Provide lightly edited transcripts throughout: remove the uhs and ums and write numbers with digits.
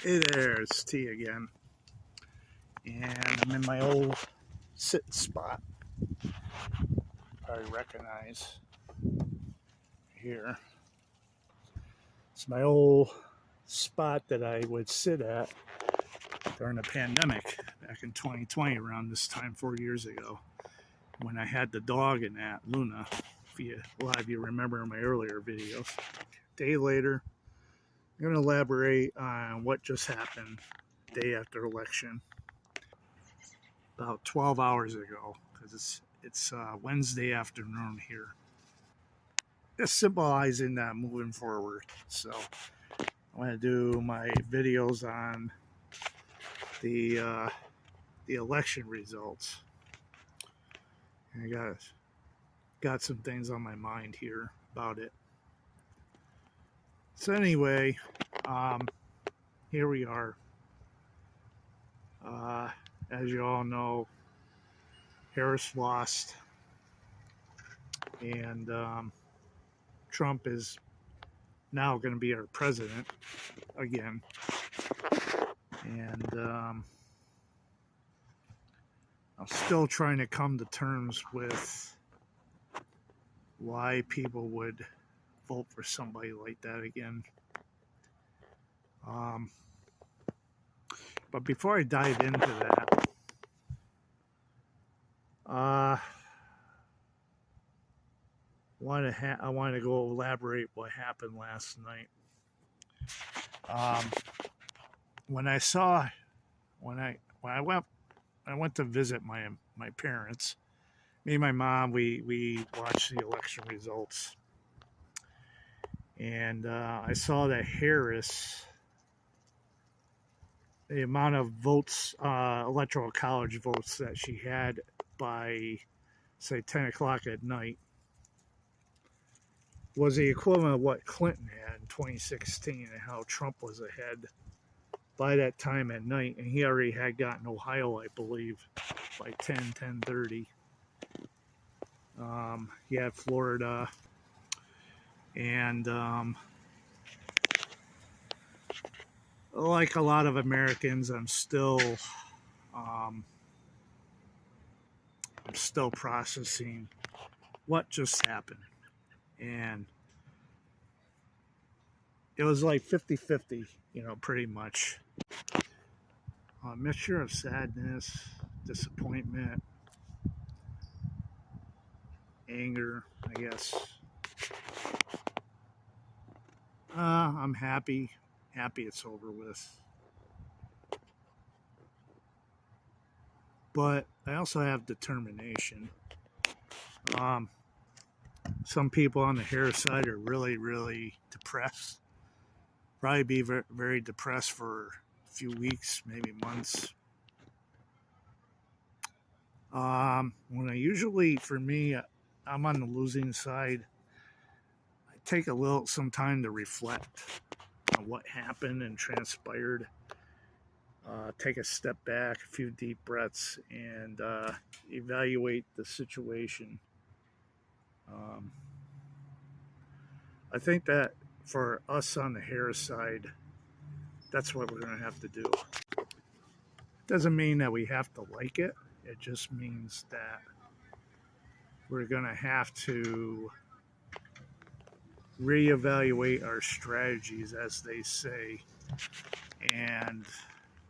Hey there, it's T again, and I'm in my old sitting spot. Probably recognize here. It's my old spot that I would sit at during the pandemic back in 2020, around this time 4 years ago, when I had the dog in that, Luna. A lot of you remember my earlier videos. A day later, I'm going to elaborate on what just happened day after election, about 12 hours ago, because it's Wednesday afternoon here. Just symbolizing that moving forward. So I want to do my videos on the election results. And I got some things on my mind here about it. So anyway, here we are. As you all know, Harris lost, and Trump is now going to be our president again. And I'm still trying to come to terms with why people would vote for somebody like that again. But before I dive into that, I want to go elaborate what happened last night. When I went to visit my parents. Me and my mom, we watched the election results, and I saw that Harris, the amount of votes, electoral college votes that she had by, say, 10 o'clock at night, was the equivalent of what Clinton had in 2016, and how Trump was ahead by that time at night, and he already had gotten Ohio, I believe, by 10:30. He had Florida, and like a lot of Americans, I'm still processing what just happened, and it was like 50-50, pretty much. A mixture of sadness, disappointment, anger, I guess. I'm happy it's over with. But I also have determination. Some people on the Harris side are really, really depressed. Probably be very, very depressed for a few weeks, maybe months. For me, I'm on the losing side. I take some time to reflect on what happened and transpired. Take a step back, a few deep breaths, and evaluate the situation. I think that for us on the Harris side, that's what we're going to have to do. Doesn't mean that we have to like it. It just means that we're going to have to reevaluate our strategies, as they say, and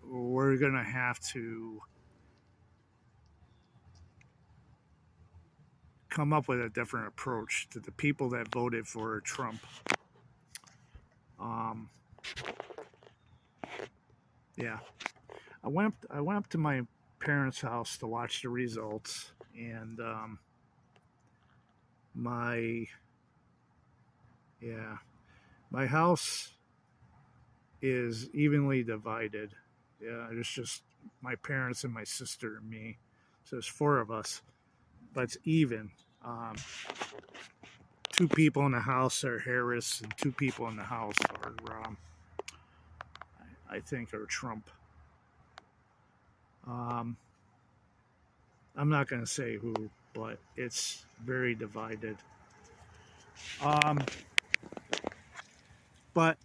we're going to have to come up with a different approach to the people that voted for Trump. Yeah, I went up to my parents' house to watch the results, and my house is evenly divided. Yeah, there's just my parents and my sister and me, so there's 4 of us, but it's even. 2 people in the house are Harris, and 2 people in the house are, I think, are Trump. I'm not going to say who, but it's very divided. But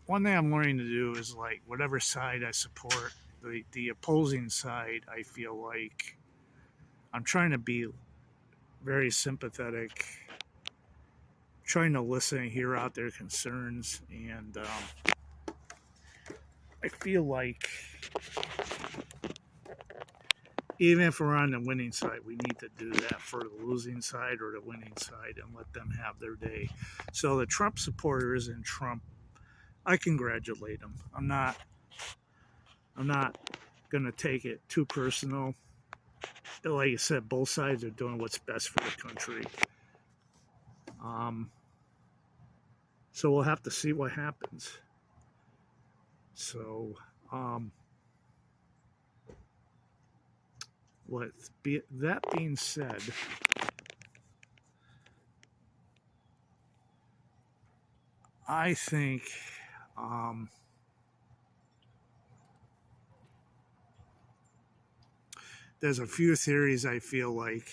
one thing I'm learning to do is like whatever side I support, the opposing side, I feel like I'm trying to be very sympathetic, trying to listen and hear out their concerns, and I feel like even if we're on the winning side, we need to do that for the losing side or the winning side and let them have their day. So the Trump supporters and Trump, I congratulate them. I'm not gonna take it too personal. Like I said, both sides are doing what's best for the country. So we'll have to see what happens. So, that being said, I think there's a few theories I feel like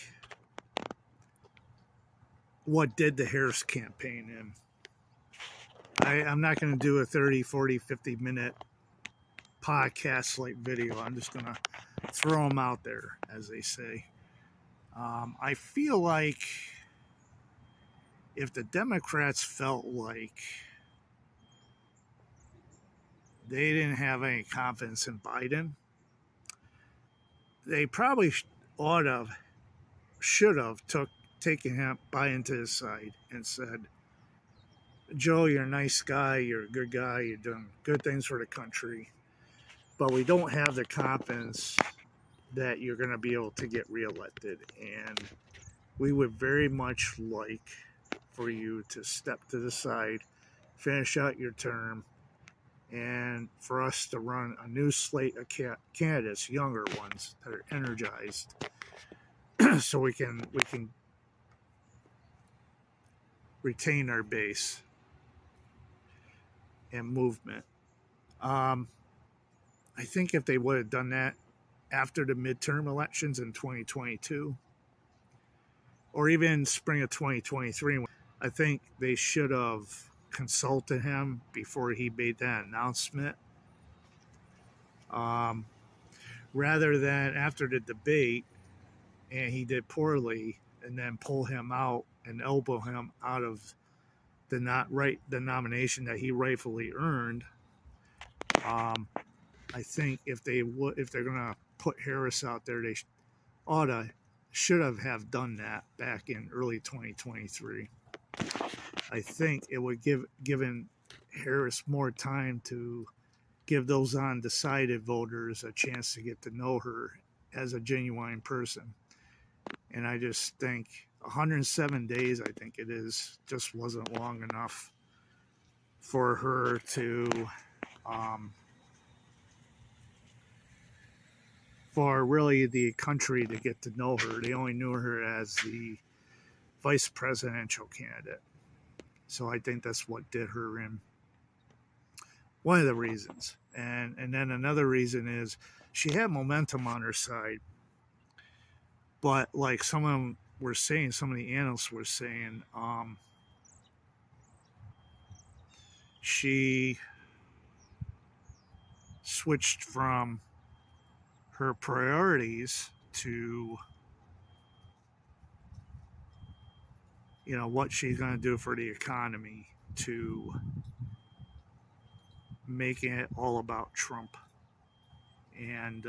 what did the Harris campaign in. I'm not going to do a 30, 40, 50 minute podcast like video. I'm just going to throw them out there, as they say. I feel like if the Democrats felt like they didn't have any confidence in Biden, they probably should have taken Biden to his side and said, Joe, you're a nice guy, you're a good guy, you're doing good things for the country, but we don't have the confidence that you're going to be able to get reelected, and we would very much like for you to step to the side, finish out your term, and for us to run a new slate of candidates, younger ones that are energized, so we can retain our base and movement. I think if they would have done that after the midterm elections in 2022, or even spring of 2023, I think they should have consulted him before he made that announcement. Rather than after the debate and he did poorly and then pull him out and elbow him out of the nomination that he rightfully earned. I think if they're gonna put Harris out there, they should have done that back in early 2023. I think it would given Harris more time to give those undecided voters a chance to get to know her as a genuine person. And I just think 107 days, I think it is, just wasn't long enough for her to, for really the country to get to know her. They only knew her as the vice presidential candidate. So I think that's what did her in. One of the reasons. And then another reason is she had momentum on her side. But like some of them were saying, some of the analysts were saying, she switched from her priorities to, what she's going to do for the economy, to making it all about Trump. And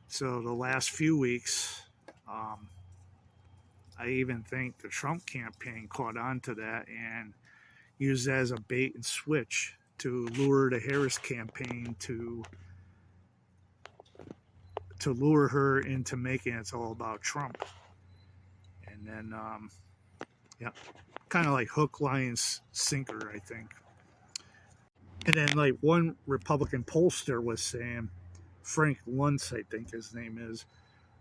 so the last few weeks, I even think the Trump campaign caught on to that and used it as a bait and switch to lure the Harris campaign to lure her into making it all about Trump. And then, kind of like hook, line, sinker, I think. And then like one Republican pollster was saying, Frank Luntz, I think his name is,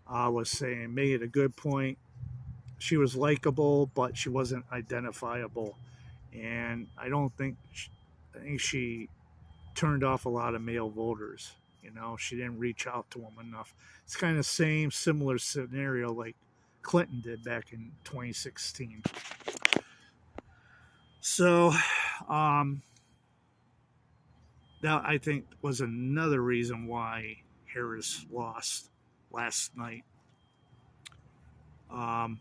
was saying, made a good point. She was likable, but she wasn't identifiable. And I think she turned off a lot of male voters. She didn't reach out to them enough. It's kind of similar scenario like Clinton did back in 2016. So, um, that I think was another reason why Harris lost last night. Um,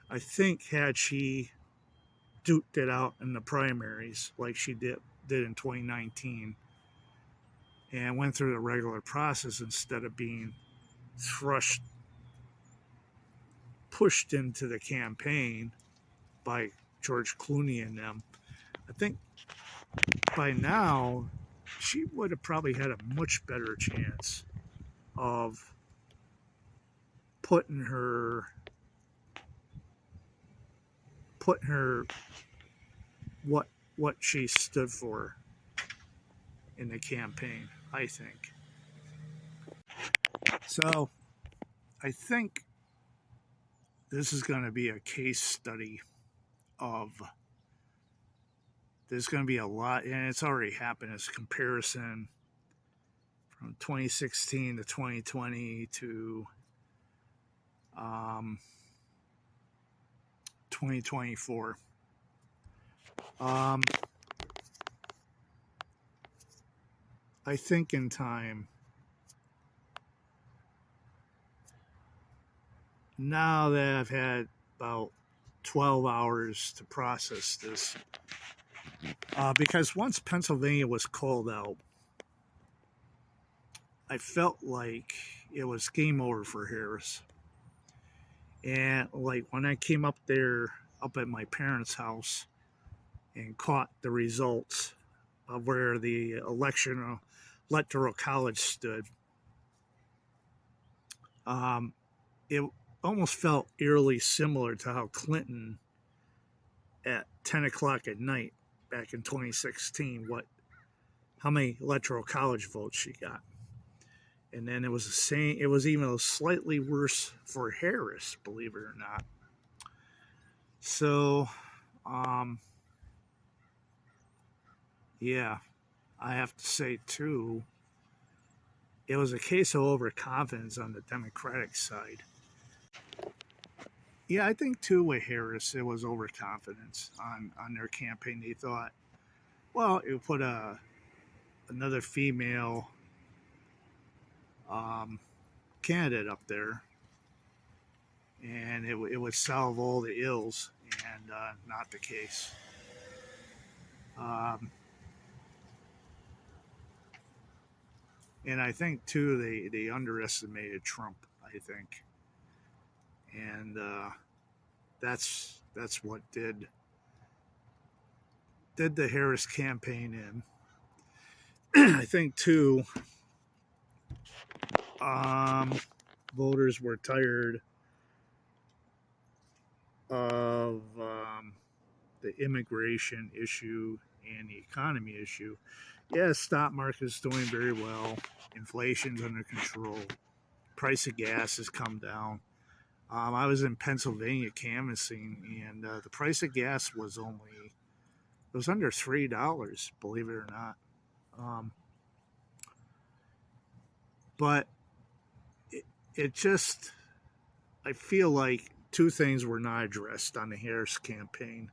I think had she duked it out in the primaries like she did in 2019 and went through the regular process instead of being thrust pushed into the campaign by George Clooney and them, I think by now she would have probably had a much better chance of putting her what she stood for in the campaign, I think. So I think this is going to be a case study of there's going to be a lot, and it's already happened as comparison from 2016 to 2020 to 2024. I think in time, now that I've had about 12 hours to process this, because once Pennsylvania was called out, I felt like it was game over for Harris. And like when I came up there, up at my parents' house, and caught the results of where the electoral college stood, it almost felt eerily similar to how Clinton at 10 o'clock at night back in 2016, how many electoral college votes she got. And then it was the same, it was even slightly worse for Harris, believe it or not. So, yeah, I have to say too, it was a case of overconfidence on the Democratic side. Yeah, I think too with Harris, it was overconfidence on their campaign. They thought, well, it would put another female candidate up there, and it would solve all the ills, and not the case. And I think too they underestimated Trump. I think, and that's what did the Harris campaign in. I think too, voters were tired of the immigration issue and the economy issue. Yeah, the stock market's doing very well. Inflation's under control. Price of gas has come down. I was in Pennsylvania canvassing, and the price of gas was under $3, believe it or not. But it just, I feel like two things were not addressed on the Harris campaign.